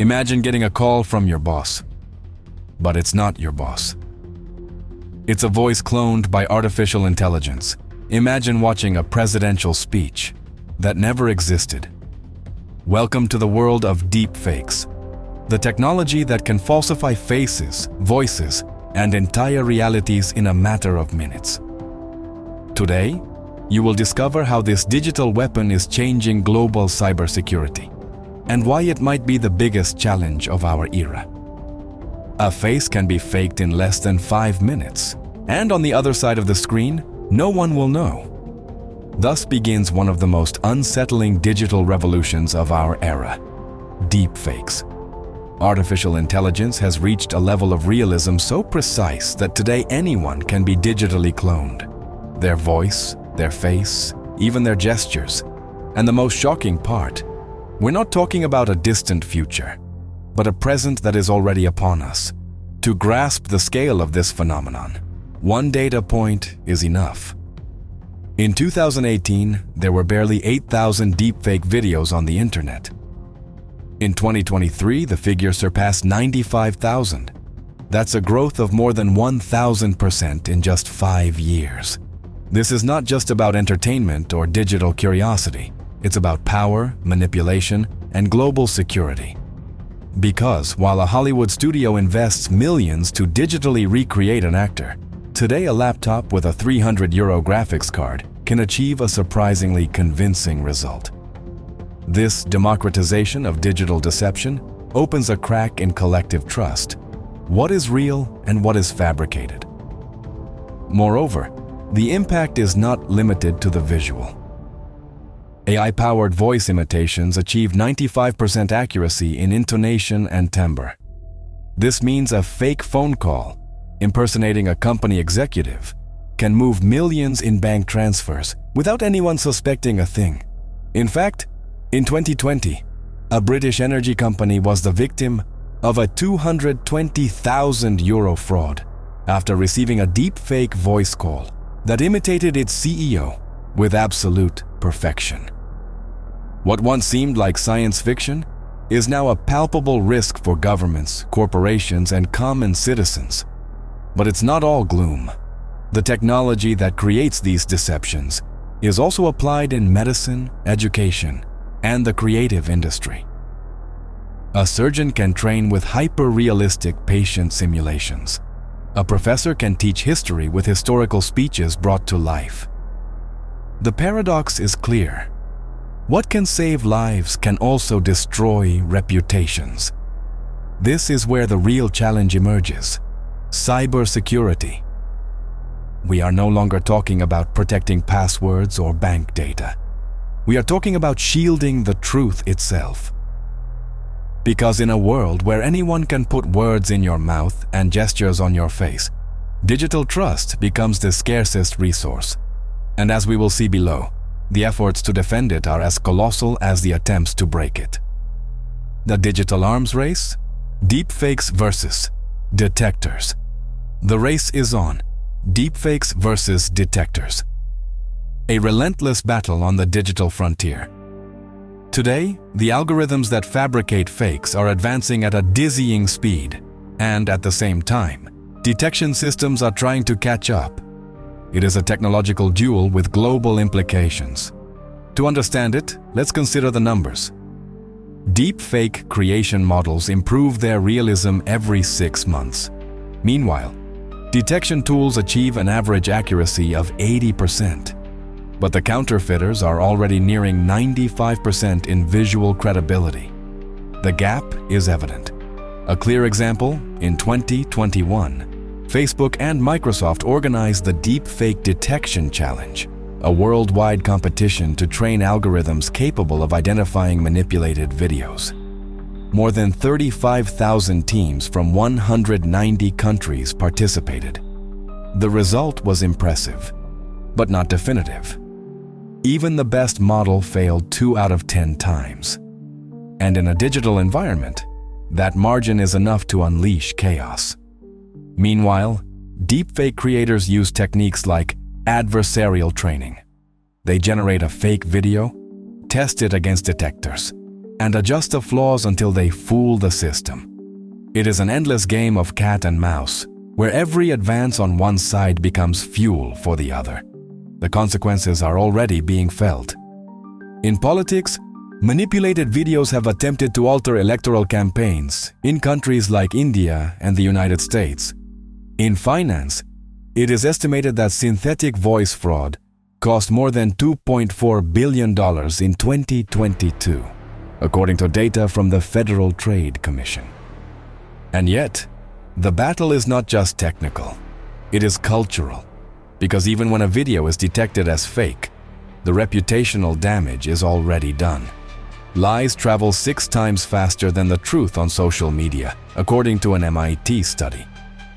Imagine getting a call from your boss, but it's not your boss. It's a voice cloned by artificial intelligence. Imagine watching a presidential speech that never existed. Welcome to the world of deepfakes, the technology that can falsify faces, voices, and entire realities in a matter of minutes. Today, you will discover how this digital weapon is changing global cybersecurity and why it might be the biggest challenge of our era. A face can be faked in less than 5 minutes, and on the other side of the screen, no one will know. Thus begins one of the most unsettling digital revolutions of our era: deepfakes. Artificial intelligence has reached a level of realism so precise that today anyone can be digitally cloned. Their voice, their face, even their gestures. And the most shocking part, we're not talking about a distant future, but a present that is already upon us. To grasp the scale of this phenomenon, one data point is enough. In 2018, there were barely 8,000 deepfake videos on the internet. In 2023, the figure surpassed 95,000. That's a growth of more than 1,000% in just 5 years. This is not just about entertainment or digital curiosity. It's about power, manipulation, and global security. Because while a Hollywood studio invests millions to digitally recreate an actor, today a laptop with a €300 graphics card can achieve a surprisingly convincing result. This democratization of digital deception opens a crack in collective trust. What is real and what is fabricated? Moreover, the impact is not limited to the visual. AI-powered voice imitations achieve 95% accuracy in intonation and timbre. This means a fake phone call, impersonating a company executive, can move millions in bank transfers without anyone suspecting a thing. In fact, in 2020, a British energy company was the victim of a €220,000 fraud after receiving a deepfake voice call that imitated its CEO with absolute perfection. What once seemed like science fiction is now a palpable risk for governments, corporations, and common citizens. But it's not all gloom. The technology that creates these deceptions is also applied in medicine, education, and the creative industry. A surgeon can train with hyper-realistic patient simulations. A professor can teach history with historical speeches brought to life. The paradox is clear. What can save lives can also destroy reputations. This is where the real challenge emerges: cybersecurity. We are no longer talking about protecting passwords or bank data. We are talking about shielding the truth itself. Because in a world where anyone can put words in your mouth and gestures on your face, digital trust becomes the scarcest resource. And as we will see below, the efforts to defend it are as colossal as the attempts to break it. The digital arms race? Deepfakes versus detectors. The race is on. Deepfakes versus detectors. A relentless battle on the digital frontier. Today, the algorithms that fabricate fakes are advancing at a dizzying speed, and at the same time, detection systems are trying to catch up. It is a technological duel with global implications. To understand it, let's consider the numbers. Deepfake creation models improve their realism every 6 months. Meanwhile, detection tools achieve an average accuracy of 80%. But the counterfeiters are already nearing 95% in visual credibility. The gap is evident. A clear example, in 2021, Facebook and Microsoft organized the Deepfake Detection Challenge, a worldwide competition to train algorithms capable of identifying manipulated videos. More than 35,000 teams from 190 countries participated. The result was impressive, but not definitive. Even the best model failed 2 out of 10 times. And in a digital environment, that margin is enough to unleash chaos. Meanwhile, deepfake creators use techniques like adversarial training. They generate a fake video, test it against detectors, and adjust the flaws until they fool the system. It is an endless game of cat and mouse, where every advance on one side becomes fuel for the other. The consequences are already being felt. In politics, manipulated videos have attempted to alter electoral campaigns in countries like India and the United States. In finance, it is estimated that synthetic voice fraud cost more than $2.4 billion in 2022, according to data from the Federal Trade Commission. And yet, the battle is not just technical, it is cultural, because even when a video is detected as fake, the reputational damage is already done. Lies travel 6 times faster than the truth on social media, according to an MIT study.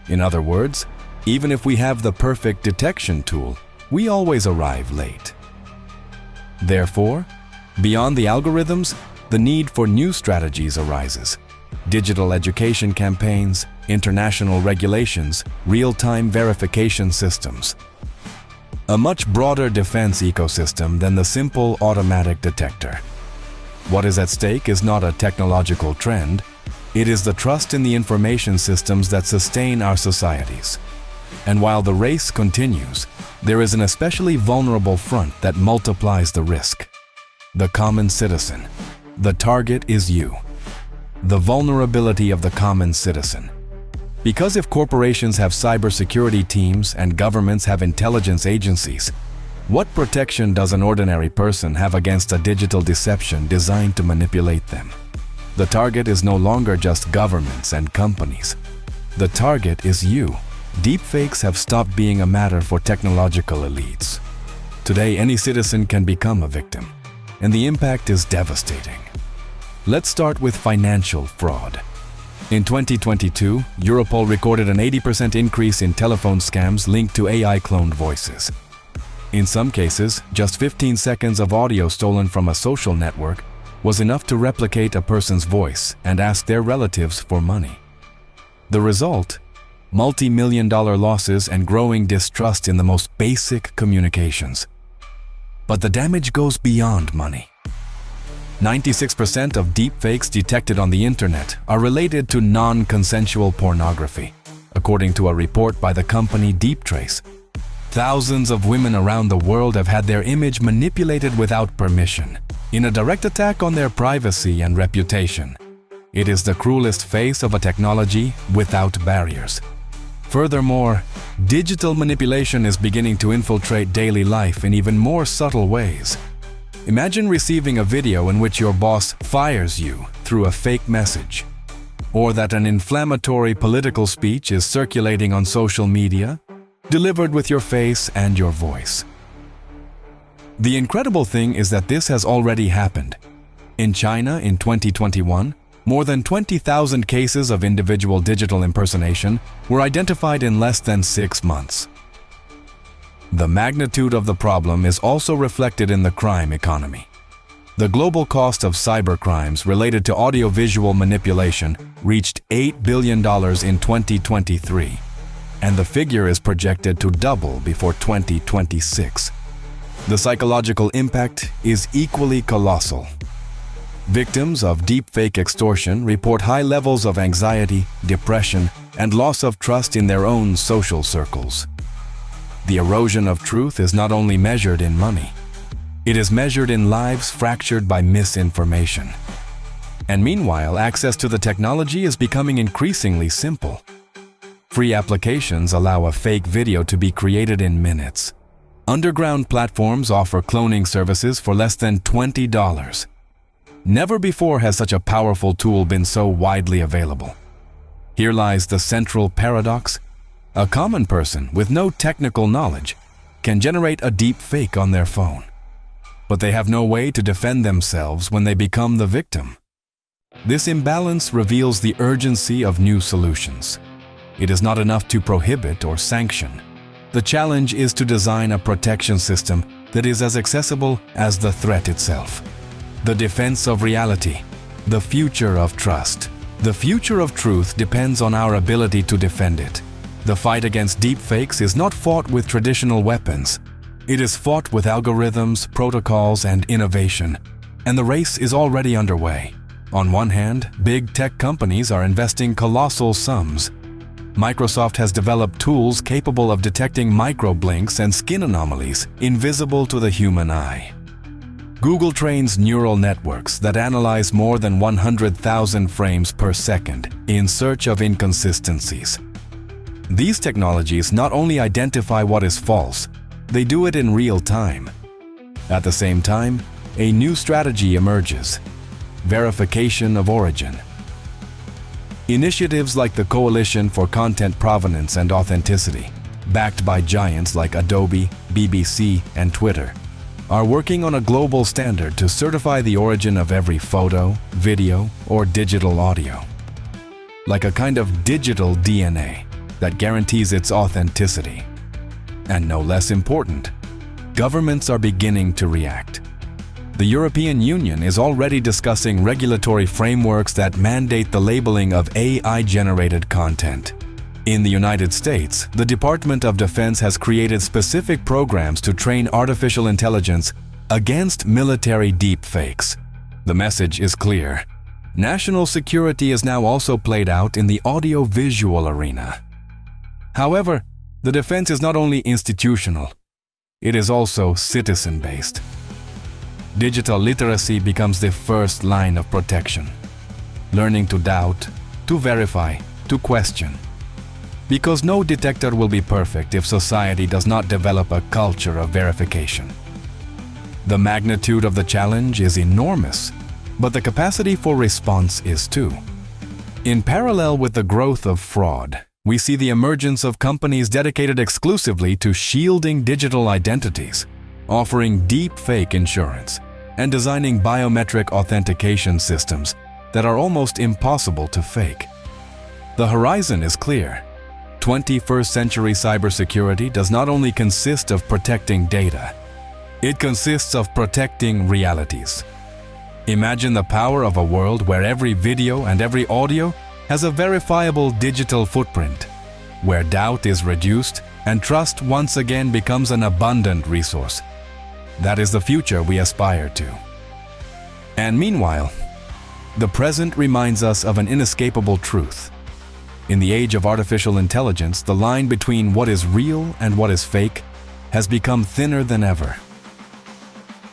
In other words, even if we have the perfect detection tool, we always arrive late. Therefore, beyond the algorithms, the need for new strategies arises. Digital education campaigns, international regulations, real-time verification systems. A much broader defense ecosystem than the simple automatic detector. What is at stake is not a technological trend, it is the trust in the information systems that sustain our societies. And while the race continues, there is an especially vulnerable front that multiplies the risk. The common citizen. The target is you. The vulnerability of the common citizen. Because if corporations have cybersecurity teams and governments have intelligence agencies, what protection does an ordinary person have against a digital deception designed to manipulate them? The target is no longer just governments and companies. The target is you. Deepfakes have stopped being a matter for technological elites. Today, any citizen can become a victim, and the impact is devastating. Let's start with financial fraud. In 2022, Europol recorded an 80% increase in telephone scams linked to AI-cloned voices. In some cases, just 15 seconds of audio stolen from a social network was enough to replicate a person's voice and ask their relatives for money. The result? Multi-million-dollar losses and growing distrust in the most basic communications. But the damage goes beyond money. 96% of deepfakes detected on the internet are related to non-consensual pornography, according to a report by the company Deeptrace. Thousands of women around the world have had their image manipulated without permission, in a direct attack on their privacy and reputation. It is the cruelest face of a technology without barriers. Furthermore, digital manipulation is beginning to infiltrate daily life in even more subtle ways. Imagine receiving a video in which your boss fires you through a fake message, or that an inflammatory political speech is circulating on social media, delivered with your face and your voice. The incredible thing is that this has already happened. In China in 2021, more than 20,000 cases of individual digital impersonation were identified in less than 6 months. The magnitude of the problem is also reflected in the crime economy. The global cost of cybercrimes related to audiovisual manipulation reached $8 billion in 2023, and the figure is projected to double before 2026. The psychological impact is equally colossal. Victims of deepfake extortion report high levels of anxiety, depression, and loss of trust in their own social circles. The erosion of truth is not only measured in money, it is measured in lives fractured by misinformation. And meanwhile, access to the technology is becoming increasingly simple. Free applications allow a fake video to be created in minutes. Underground platforms offer cloning services for less than $20. Never before has such a powerful tool been so widely available. Here lies the central paradox. A common person with no technical knowledge can generate a deep fake on their phone, but they have no way to defend themselves when they become the victim. This imbalance reveals the urgency of new solutions. It is not enough to prohibit or sanction. The challenge is to design a protection system that is as accessible as the threat itself. The defense of reality, the future of trust. The future of truth depends on our ability to defend it. The fight against deepfakes is not fought with traditional weapons. It is fought with algorithms, protocols, and innovation. And the race is already underway. On one hand, big tech companies are investing colossal sums. Microsoft has developed tools capable of detecting microblinks and skin anomalies invisible to the human eye. Google trains neural networks that analyze more than 100,000 frames per second in search of inconsistencies. These technologies not only identify what is false, they do it in real time. At the same time, a new strategy emerges: verification of origin. Initiatives like the Coalition for Content Provenance and Authenticity, backed by giants like Adobe, BBC, and Twitter, are working on a global standard to certify the origin of every photo, video, or digital audio. Like a kind of digital DNA that guarantees its authenticity. And no less important, governments are beginning to react. The European Union is already discussing regulatory frameworks that mandate the labeling of AI-generated content. In the United States, the Department of Defense has created specific programs to train artificial intelligence against military deepfakes. The message is clear. National security is now also played out in the audio-visual arena. However, the defense is not only institutional, it is also citizen-based. Digital literacy becomes the first line of protection. Learning to doubt, to verify, to question. Because no detector will be perfect if society does not develop a culture of verification. The magnitude of the challenge is enormous, but the capacity for response is too. In parallel with the growth of fraud, we see the emergence of companies dedicated exclusively to shielding digital identities, offering deepfake insurance, and designing biometric authentication systems that are almost impossible to fake. The horizon is clear. 21st century cybersecurity does not only consist of protecting data, it consists of protecting realities. Imagine the power of a world where every video and every audio has a verifiable digital footprint, where doubt is reduced and trust once again becomes an abundant resource. That is the future we aspire to. And meanwhile, the present reminds us of an inescapable truth. In the age of artificial intelligence, the line between what is real and what is fake has become thinner than ever.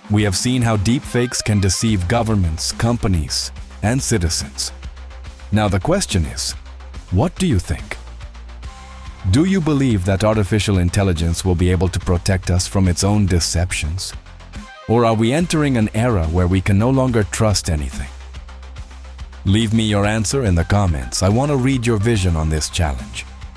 We have seen how deepfakes can deceive governments, companies, and citizens. Now the question is, what do you think? Do you believe that artificial intelligence will be able to protect us from its own deceptions? Or are we entering an era where we can no longer trust anything? Leave me your answer in the comments. I want to read your vision on this challenge.